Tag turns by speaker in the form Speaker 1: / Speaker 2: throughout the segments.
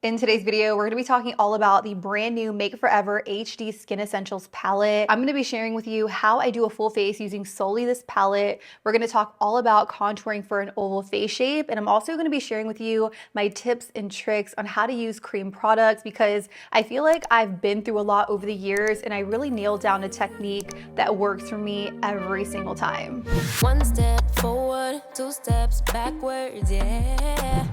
Speaker 1: In today's video, we're going to be talking all about the brand new Make It Forever HD Skin Essentials palette. I'm going to be sharing with you how I do a full face using solely this palette. We're going to talk all about contouring for an oval face shape. And I'm also going to be sharing with you my tips and tricks on how to use cream products because I feel like I've been through a lot over the years and I really nailed down a technique that works for me every single time.
Speaker 2: One step forward, two steps backwards, yeah.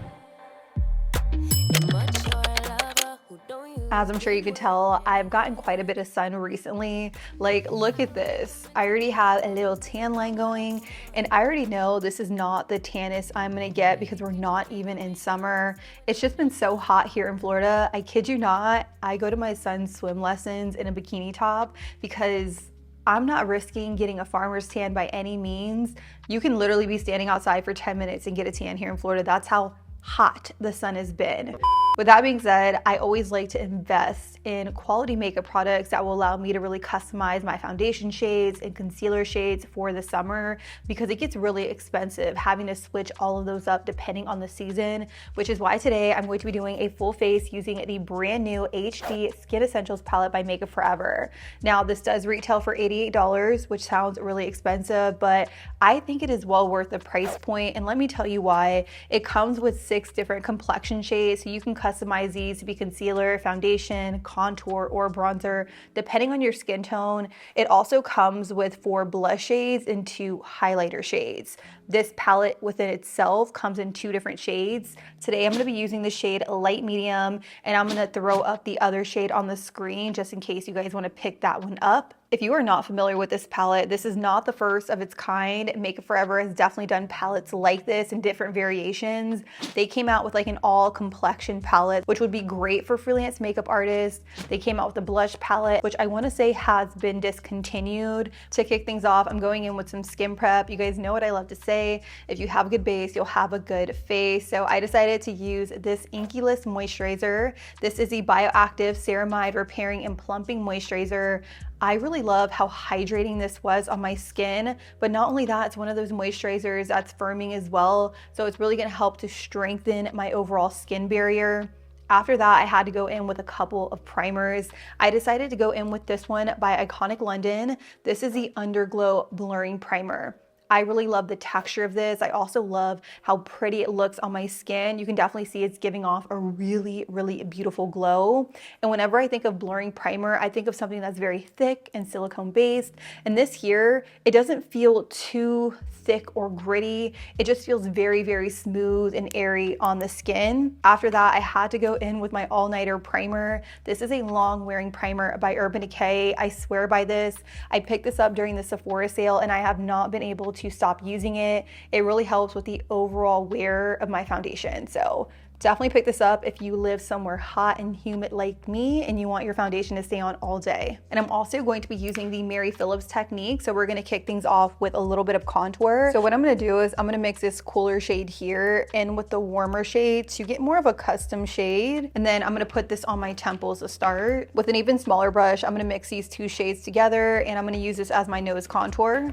Speaker 1: As I'm sure you can tell, I've gotten quite a bit of sun recently. Like, look at this. I already have a little tan line going, and I already know this is not the tannest I'm gonna get because we're not even in summer. It's just been so hot here in Florida. I kid you not, I go to my son's swim lessons in a bikini top because I'm not risking getting a farmer's tan by any means. You can literally be standing outside for 10 minutes and get a tan here in Florida. That's how hot the sun has been. With that being said, I always like to invest in quality makeup products that will allow me to really customize my foundation shades and concealer shades for the summer because it gets really expensive having to switch all of those up depending on the season, which is why today I'm going to be doing a full face using the brand new HD Skin Essentials palette by Make It Forever. Now, this does retail for $88, which sounds really expensive, but I think it is well worth the price point, and let me tell you why. It comes with 6 different complexion shades, so you can customize these to be concealer, foundation, contour, or bronzer, depending on your skin tone. It also comes with 4 blush shades and 2 highlighter shades. This palette within itself comes in 2 different shades. Today I'm going to be using the shade Light Medium, and I'm going to throw up the other shade on the screen just in case you guys want to pick that one up. If you are not familiar with this palette, this is not the first of its kind. Make It Forever has definitely done palettes like this in different variations. They came out with like an all complexion palette, which would be great for freelance makeup artists. They came out with a blush palette, which I want to say has been discontinued. To kick things off, I'm going in with some skin prep. You guys know what I love to say. If you have a good base, you'll have a good face. So I decided to use this Inkyless moisturizer. This is the Bioactive Ceramide Repairing and Plumping Moisturizer. I really love how hydrating this was on my skin, but not only that, it's one of those moisturizers that's firming as well. So it's really gonna help to strengthen my overall skin barrier. After that, I had to go in with a couple of primers. I decided to go in with this one by Iconic London. This is the Underglow Blurring Primer. I really love the texture of this. I also love how pretty it looks on my skin. You can definitely see it's giving off a really, really beautiful glow. And whenever I think of blurring primer, I think of something that's very thick and silicone based. And this here, it doesn't feel too thick or gritty. It just feels very, very smooth and airy on the skin. After that, I had to go in with my all-nighter primer. This is a long wearing primer by Urban Decay. I swear by this. I picked this up during the Sephora sale and I have not been able to stop using it. It really helps with the overall wear of my foundation. So definitely pick this up if you live somewhere hot and humid like me and you want your foundation to stay on all day. And I'm also going to be using the Mary Phillips technique. So we're going to kick things off with a little bit of contour. So what I'm going to do is I'm going to mix this cooler shade here in with the warmer shade to get more of a custom shade. And then I'm going to put this on my temples to start. With an even smaller brush, I'm going to mix these 2 shades together and I'm going to use this as my nose contour.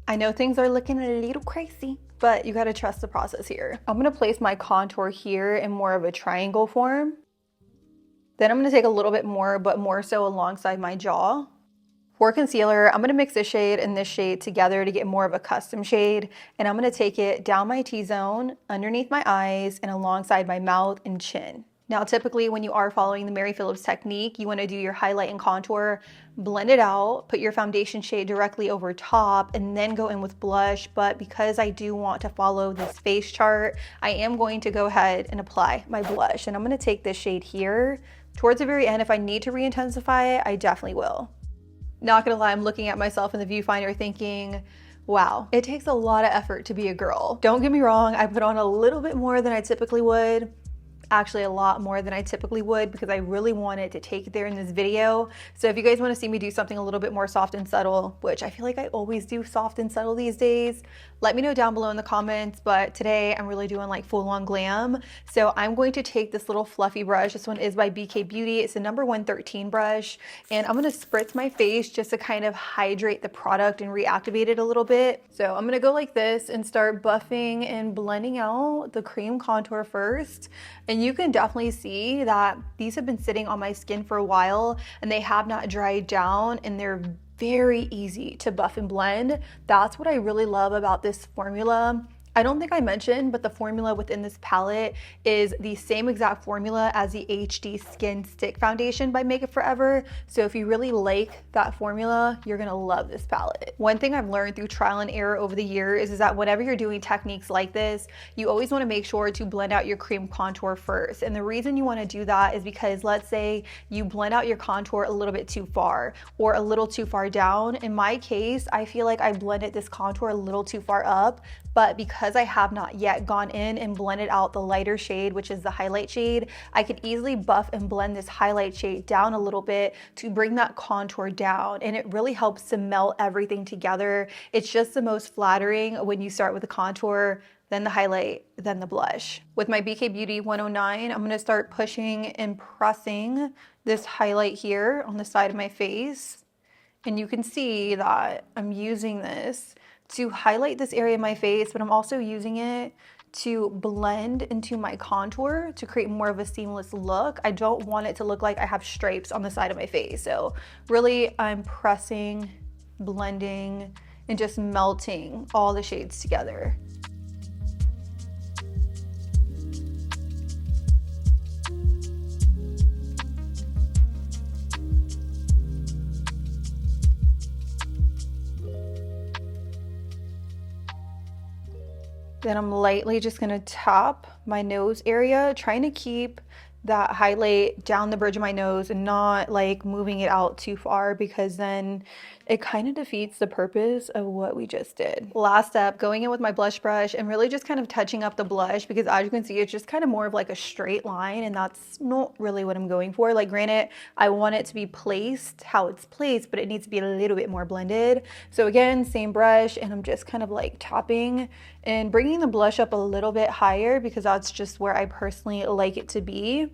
Speaker 1: I know things are looking a little crazy, but you gotta trust the process here. I'm gonna place my contour here in more of a triangle form. Then I'm gonna take a little bit more, but more so alongside my jaw. For concealer, I'm gonna mix this shade and this shade together to get more of a custom shade. And I'm gonna take it down my T-zone, underneath my eyes, and alongside my mouth and chin. Now, typically when you are following the Mary Phillips technique, you want to do your highlight and contour, blend it out, put your foundation shade directly over top, and then go in with blush. But because I do want to follow this face chart, I am going to go ahead and apply my blush. And I'm going to take this shade here. Towards the very end, if I need to re-intensify it, I definitely will. Not gonna lie, I'm looking at myself in the viewfinder thinking, wow, it takes a lot of effort to be a girl. Don't get me wrong, I put on a little bit more than I typically would. Actually a lot more than I typically would because I really wanted to take it there in this video. So if you guys want to see me do something a little bit more soft and subtle, which I feel like I always do soft and subtle these days, let me know down below in the comments. But today I'm really doing like full on glam. So I'm going to take this little fluffy brush. This one is by BK Beauty. It's the number 113 brush. And I'm going to spritz my face just to kind of hydrate the product and reactivate it a little bit. So I'm going to go like this and start buffing and blending out the cream contour first. And And you can definitely see that these have been sitting on my skin for a while and they have not dried down, and they're very easy to buff and blend. That's what I really love about this formula. I don't think I mentioned, but the formula within this palette is the same exact formula as the HD Skin Stick Foundation by Make It Forever. So if you really like that formula, you're gonna love this palette. One thing I've learned through trial and error over the years is that whenever you're doing techniques like this, you always wanna make sure to blend out your cream contour first. And the reason you wanna do that is because let's say you blend out your contour a little bit too far or a little too far down. In my case, I feel like I blended this contour a little too far up, but because I have not yet gone in and blended out the lighter shade, which is the highlight shade, I could easily buff and blend this highlight shade down a little bit to bring that contour down. And it really helps to melt everything together. It's just the most flattering when you start with the contour, then the highlight, then the blush. With my BK Beauty 109, I'm gonna start pushing and pressing this highlight here on the side of my face. And you can see that I'm using this to highlight this area of my face, but I'm also using it to blend into my contour to create more of a seamless look. I don't want it to look like I have stripes on the side of my face. So really I'm pressing, blending, and just melting all the shades together. Then I'm lightly just gonna tap my nose area, trying to keep that highlight down the bridge of my nose and not like moving it out too far, because then it kind of defeats the purpose of what we just did. Last step, going in with my blush brush and really just kind of touching up the blush, because as you can see, it's just kind of more of like a straight line, and that's not really what I'm going for. Like granted, I want it to be placed how it's placed, but it needs to be a little bit more blended. So again, same brush, and I'm just kind of like tapping and bringing the blush up a little bit higher, because that's just where I personally like it to be.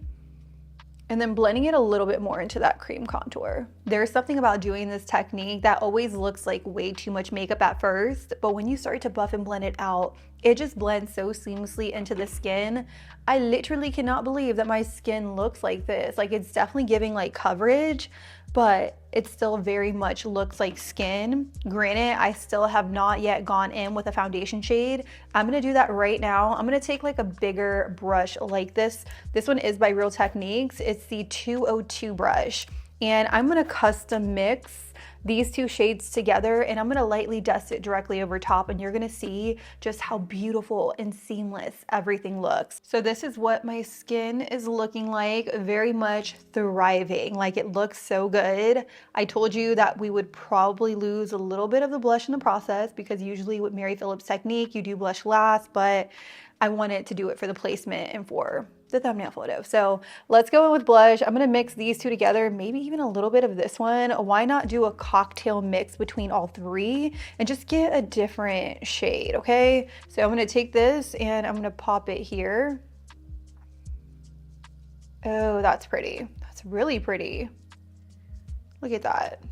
Speaker 1: And then blending it a little bit more into that cream contour. There's something about doing this technique that always looks like way too much makeup at first, but when you start to buff and blend it out, it just blends so seamlessly into the skin. I literally cannot believe that my skin looks like this. Like, it's definitely giving like coverage, but it still very much looks like skin. Granted, I still have not yet gone in with a foundation shade. I'm gonna do that right now. I'm gonna take like a bigger brush like this. This one is by Real Techniques. It's the 202 brush. And I'm gonna custom mix these two shades together, and I'm gonna lightly dust it directly over top, and you're gonna see just how beautiful and seamless everything looks. So this is what my skin is looking like, very much thriving. Like, it looks so good. I told you that we would probably lose a little bit of the blush in the process, because usually with Mary Phillips technique, you do blush last, but I wanted to do it for the placement and for the thumbnail photo. So let's go in with blush. I'm gonna mix these two together, maybe even a little bit of this one. Why not do a cocktail mix between all three and just get a different shade, okay? So I'm gonna take this and I'm gonna pop it here. Oh, that's pretty. That's really pretty. Look at that.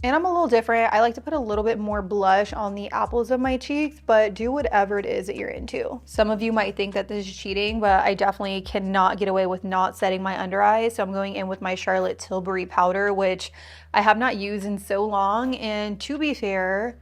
Speaker 1: And I'm a little different. I like to put a little bit more blush on the apples of my cheeks, but do whatever it is that you're into. Some of you might think that this is cheating, but I definitely cannot get away with not setting my under eyes. So I'm going in with my Charlotte Tilbury powder, which I have not used in so long. And to be fair,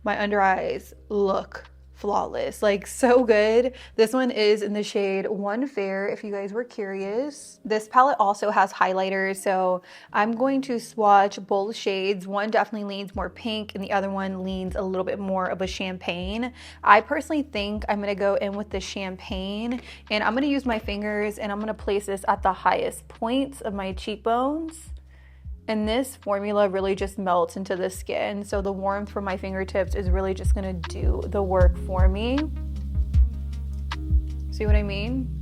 Speaker 1: my under eyes look flawless, like so good. This one is in the shade One Fair, if you guys were curious. This palette also has highlighters, so I'm going to swatch both shades. One definitely leans more pink and the other one leans a little bit more of a champagne. I personally think I'm gonna go in with the champagne, and I'm gonna use my fingers and I'm gonna place this at the highest points of my cheekbones. And this formula really just melts into the skin. So the warmth from my fingertips is really just gonna do the work for me. See what I mean?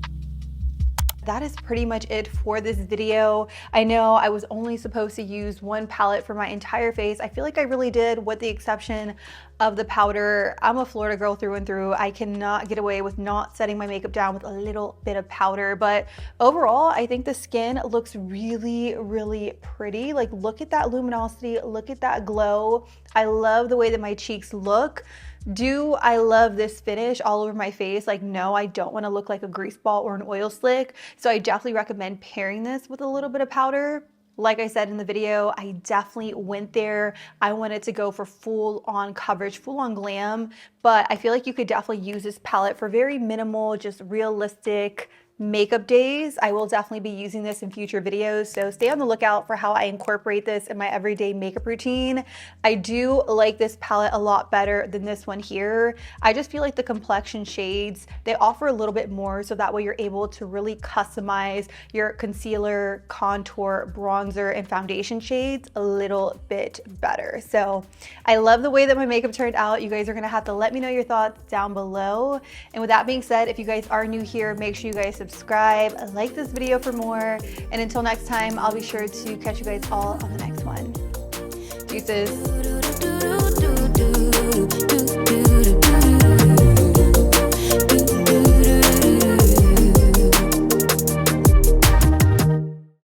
Speaker 1: That is pretty much it for this video. I know I was only supposed to use one palette for my entire face. I feel like I really did, with the exception of the powder. I'm a Florida girl through and through. I cannot get away with not setting my makeup down with a little bit of powder. But overall, I think the skin looks really, really pretty. Like, look at that luminosity, look at that glow. I love the way that my cheeks look. Do I love this finish all over my face? Like, no, I don't want to look like a grease ball or an oil slick. So I definitely recommend pairing this with a little bit of powder. Like I said in the video, I definitely went there. I wanted to go for full on coverage, full on glam, but I feel like you could definitely use this palette for very minimal, just realistic makeup days. I will definitely be using this in future videos, so stay on the lookout for how I incorporate this in my everyday makeup routine. I do like this palette a lot better than this one here. I just feel like the complexion shades, they offer a little bit more, so that way you're able to really customize your concealer, contour, bronzer, and foundation shades a little bit better. So I love the way that my makeup turned out. You guys are gonna have to let me know your thoughts down below. And with that being said, if you guys are new here, make sure you guys subscribe, like this video for more, and until next time, I'll be sure to catch you guys all on the next one. Deuces.